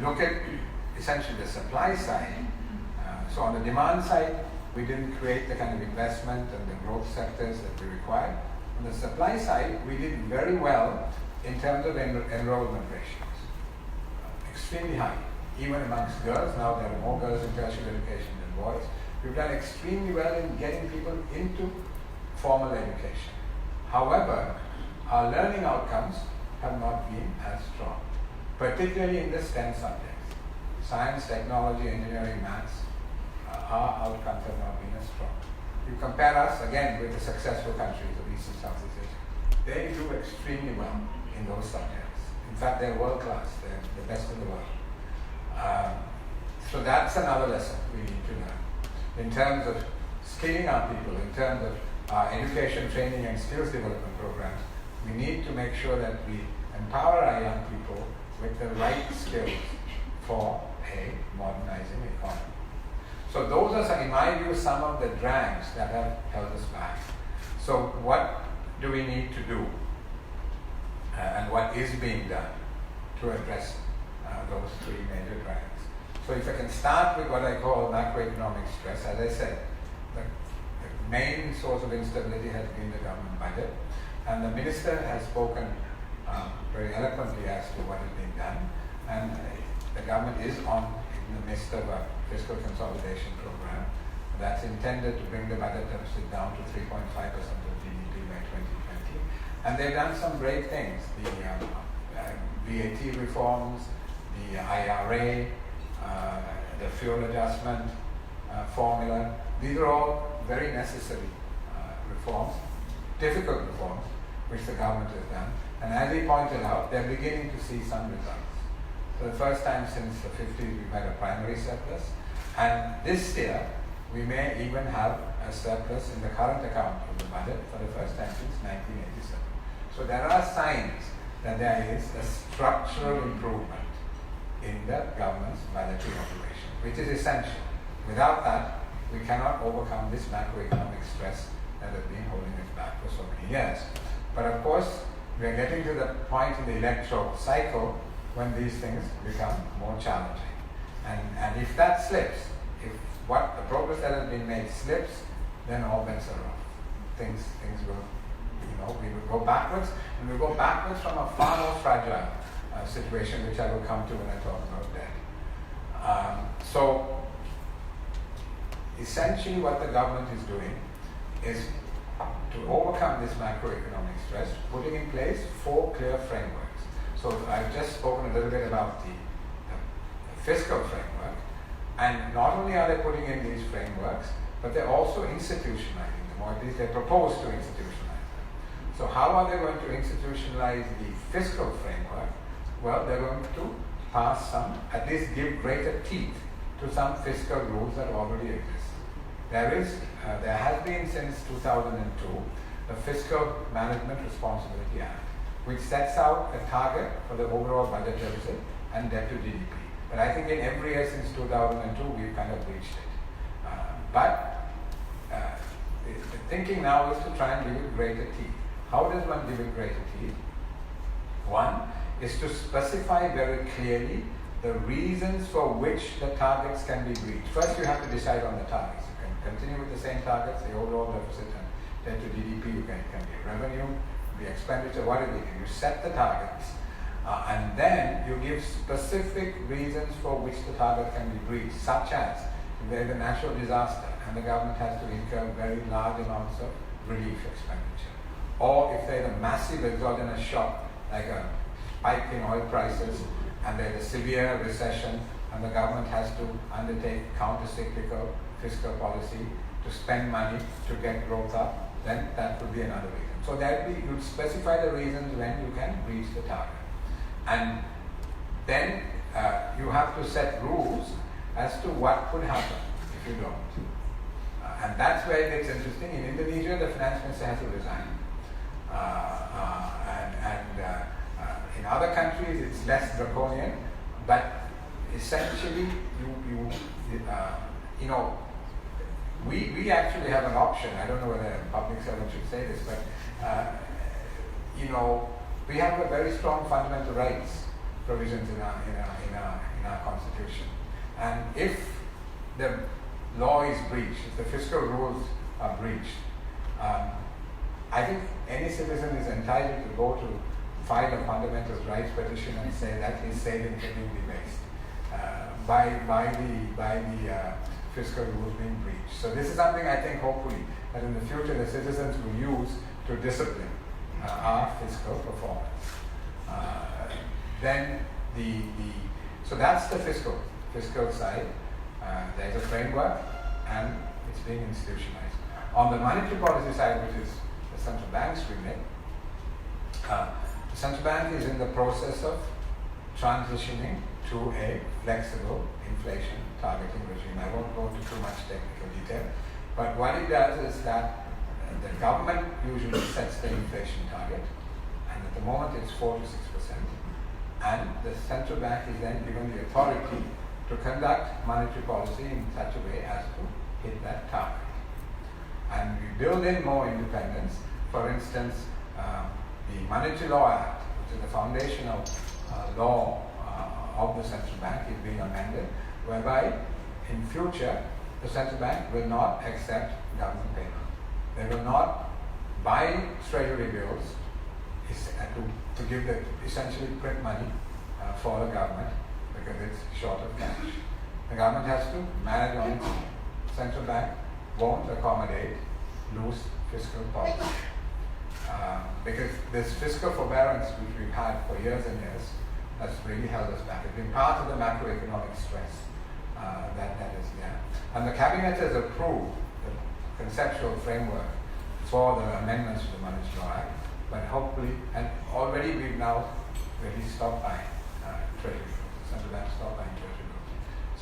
look at essentially the supply side, so on the demand side, we didn't create the kind of investment and the growth sectors that we required. On the supply side, we did very well in terms of enrollment ratios. Extremely high. Even amongst girls, now there are more girls in tertiary education than boys. We've done extremely well in getting people into formal education. However, our learning outcomes have not been as strong, particularly in the STEM subjects. Science, technology, engineering, maths, our outcomes have not been as strong. You compare us again with the successful countries of East and Southeast Asia. They do extremely well in those subjects. In fact, they're world class. They're the best in the world. So that's another lesson we need to learn. In terms of skilling our people, in terms of our education, training, and skills development programs, we need to make sure that we empower our young people with the right skills for a modernizing economy. So those are, in my view, some of the drags that have held us back. So what do we need to do? And what is being done to address those three major drags? So if I can start with what I call macroeconomic stress, as I said, the main source of instability has been the government budget. And the minister has spoken very eloquently as to what is being done. And the government is in the midst of a fiscal consolidation program that's intended to bring the budget deficit down to 3.5% of GDP by 2020. And they've done some great things. The VAT reforms, the IRA, the fuel adjustment formula. These are all very necessary reforms, difficult reforms, which the government has done. And as he pointed out, they're beginning to see some results. For the first time since the 50s, we've had a primary surplus. And this year, we may even have a surplus in the current account of the budget for the first time since 1987. So there are signs that there is a structural improvement in the government's budgetary operation, which is essential. Without that, we cannot overcome this macroeconomic stress that has been holding us back for so many years. But of course, we are getting to the point in the electoral cycle when these things become more challenging. And if that slips, if what the progress that has been made slips, then all bets are off. Things will, we will go backwards, and we'll go backwards from a far more fragile situation, which I will come to when I talk about debt. So essentially what the government is doing is to overcome this macroeconomic stress, putting in place 4 clear frameworks. So I've just spoken a little bit about the fiscal framework, and not only are they putting in these frameworks, but they're also institutionalizing them, or at least they propose to institutionalize them. So how are they going to institutionalize the fiscal framework? Well, they're going to pass some, at least give greater teeth to some fiscal rules that already exist. There has been since 2002 the Fiscal Management Responsibility Act, which sets out a target for the overall budget deficit and debt to GDP. But I think in every year since 2002, we've kind of reached it. But the thinking now is to try and give it greater teeth. How does one give it greater teeth? One is to specify very clearly the reasons for which the targets can be reached. First, you have to decide on the targets. You can continue with the same targets, the overall deficit and debt to GDP. It can be revenue, the expenditure, whatever you do. You set the targets, and then you give specific reasons for which the target can be reached, such as if there is a natural disaster and the government has to incur very large amounts of relief expenditure, or if there is a massive exogenous shock, like a spike in oil prices, and there is a severe recession, and the government has to undertake counter-cyclical fiscal policy to spend money to get growth up, then that would be another reason. So that you'd specify the reasons when you can reach the target. And then you have to set rules as to what could happen if you don't. And that's where it gets interesting. In Indonesia, the finance minister has to resign. In other countries, it's less draconian, but essentially, we actually have an option. I don't know whether a public servant should say this, but we have a very strong fundamental rights provisions in our Constitution. And if the law is breached, if the fiscal rules are breached, I think any citizen is entitled to go to file a fundamental rights petition and say that his savings are being debased by the fiscal rules being breached. So this is something I think hopefully that in the future the citizens will use to discipline our fiscal performance. So that's the fiscal side. There's a framework and it's being institutionalized. On the monetary policy side, which is the central bank's remit, the central bank is in the process of transitioning to a flexible inflation targeting regime. I won't go into too much technical detail, but what it does is that the government usually sets the inflation target, and at the moment it's 4 to 6%, and the central bank is then given the authority to conduct monetary policy in such a way as to hit that target. And we build in more independence. For instance, the Monetary Law Act, which is the foundational law of the central bank, is being amended, whereby in future the central bank will not accept government payment. They will not buy treasury bills to give the essentially print money for the government because it's short of cash. The government has to manage on its own. Central bank won't accommodate loose fiscal policy. Because this fiscal forbearance which we've had for years and years has really held us back. It's been part of the macroeconomic stress that is there. And the cabinet has approved the conceptual framework for the amendments to the Monetary Law Act, but hopefully, and already we've now really stopped buying treasury bills. The central bank stopped buying treasury bills.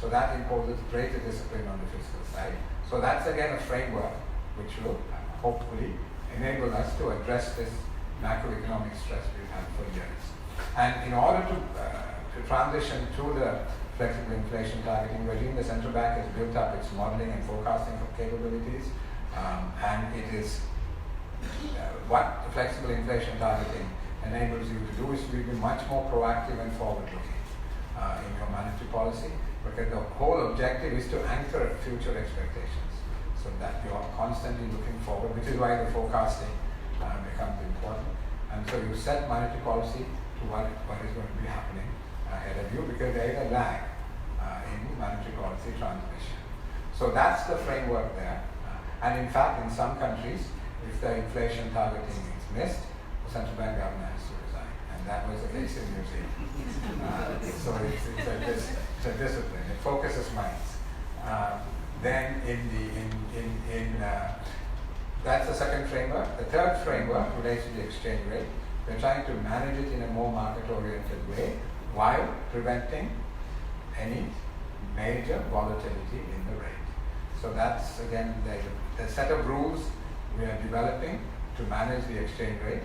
So that imposes greater discipline on the fiscal side. So that's again a framework which will hopefully enable us to address this macroeconomic stress we've had for years. And in order to transition to the flexible inflation targeting regime, the central bank has built up its modeling and forecasting capabilities, and it is what the flexible inflation targeting enables you to do is to be much more proactive and forward-looking in your monetary policy, because the whole objective is to anchor future expectations so that you are constantly looking forward, which is why the forecasting becomes important. And so you set monetary policy to what is going to be happening ahead of you, because there is a lag in monetary policy transmission. So that's the framework there. And in fact, in some countries, if the inflation targeting is missed, the central bank governor has to resign. And that was the case in New Zealand. So it's a discipline. It focuses minds. Then that's the second framework. The third framework relates to the exchange rate. We're trying to manage it in a more market-oriented way while preventing any major volatility in the rate. So that's again the set of rules we are developing to manage the exchange rate.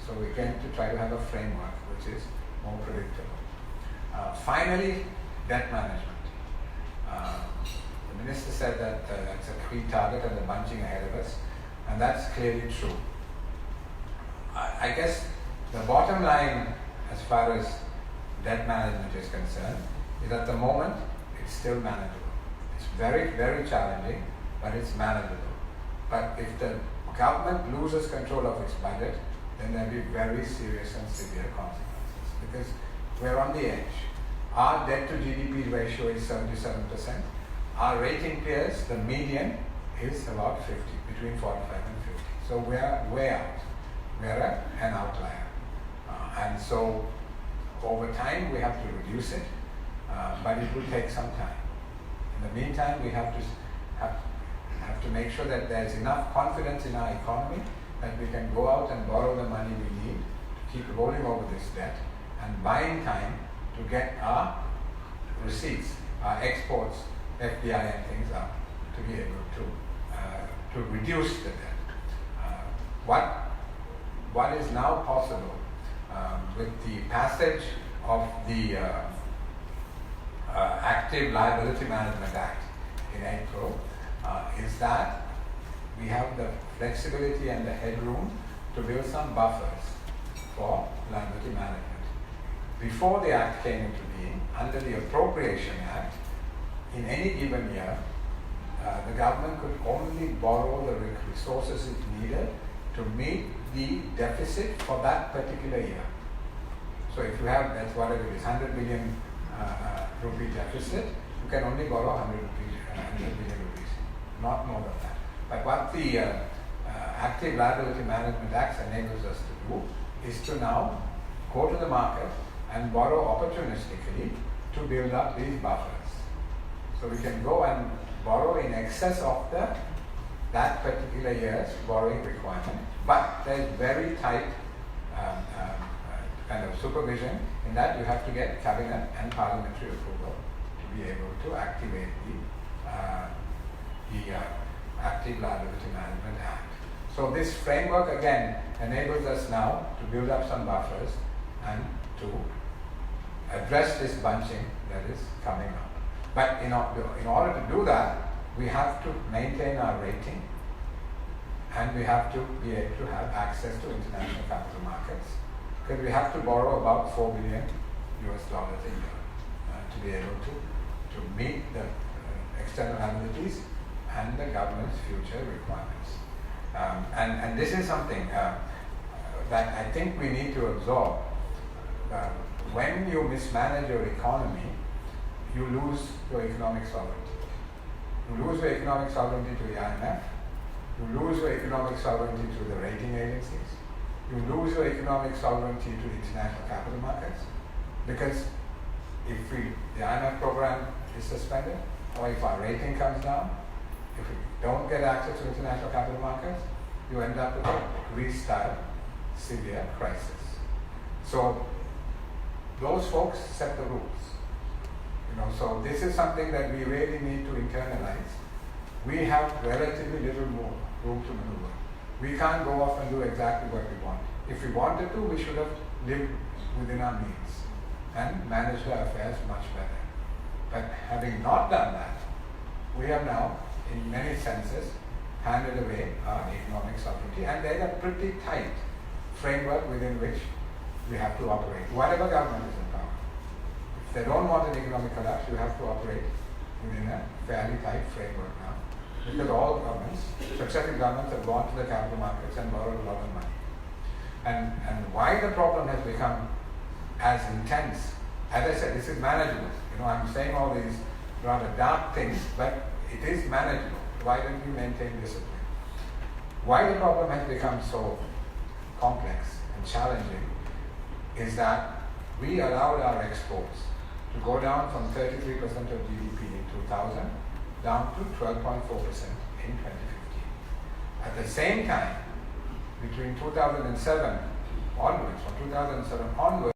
So we're going to try to have a framework which is more predictable. Finally, debt management. The minister said that it's a key target and they're bunching ahead of us, and that's clearly true. I guess the bottom line as far as debt management is concerned is at the moment it's still manageable. It's very, very challenging, but it's manageable. But if the government loses control of its budget, then there'll be very serious and severe consequences, because we're on the edge. Our debt to GDP ratio is 77%. Our rating peers, the median is about 50, between 45 and 50. So we're way out. We're an outlier. And so over time we have to reduce it, but it will take some time. In the meantime, we have to make sure that there's enough confidence in our economy that we can go out and borrow the money we need to keep rolling over this debt and buying time to get our receipts, our exports, FDI and things up to be able to reduce the debt. What is now possible with the passage of the Active Liability Management Act in April is that we have the flexibility and the headroom to build some buffers for liability management. before the Act came into being, under the Appropriation Act, in any given year, the government could only borrow the resources it needed to meet the deficit for that particular year. So if you have, that's whatever it is, 100 billion rupee deficit, you can only borrow 100 billion rupees, not more than that. But what the Active Liability Management Act enables us to do is to now go to the market and borrow opportunistically to build up these buffers. So we can go and borrow in excess of that particular year's borrowing requirement, but there's very tight kind of supervision in that you have to get cabinet and parliamentary approval to be able to activate the Active Liability Management Act. So this framework again enables us now to build up some buffers and to address this bunching that is coming up. But in order to do that, we have to maintain our rating and we have to be able to have access to international capital markets, because we have to borrow about $4 billion US a year to be able to meet the external liabilities and the government's future requirements. And this is something that I think we need to absorb. When you mismanage your economy, you lose your economic sovereignty. You lose your economic sovereignty to the IMF. You lose your economic sovereignty to the rating agencies. You lose your economic sovereignty to the international capital markets, because if the IMF program is suspended, or if our rating comes down, if we don't get access to international capital markets, you end up with a Greece-style severe crisis. So those folks set the rules. So this is something that we really need to internalize. We have relatively little more room to maneuver. We can't go off and do exactly what we want. If we wanted to, we should have lived within our means and managed our affairs much better. But having not done that, we have now, in many senses, handed away our economic sovereignty, and there's a pretty tight framework within which we have to operate, whatever government is in power. If they don't want an economic collapse, you have to operate within a fairly tight framework now, because all governments, successive governments, have gone to the capital markets and borrowed a lot of money. And why the problem has become as intense, as I said, this is manageable. I'm saying all these rather dark things, but it is manageable. Why don't we maintain discipline? Why the problem has become so complex and challenging is that we allowed our exports to go down from 33% of GDP in 2000 down to 12.4% in 2015. At the same time, between 2007 onwards, from 2007 onwards,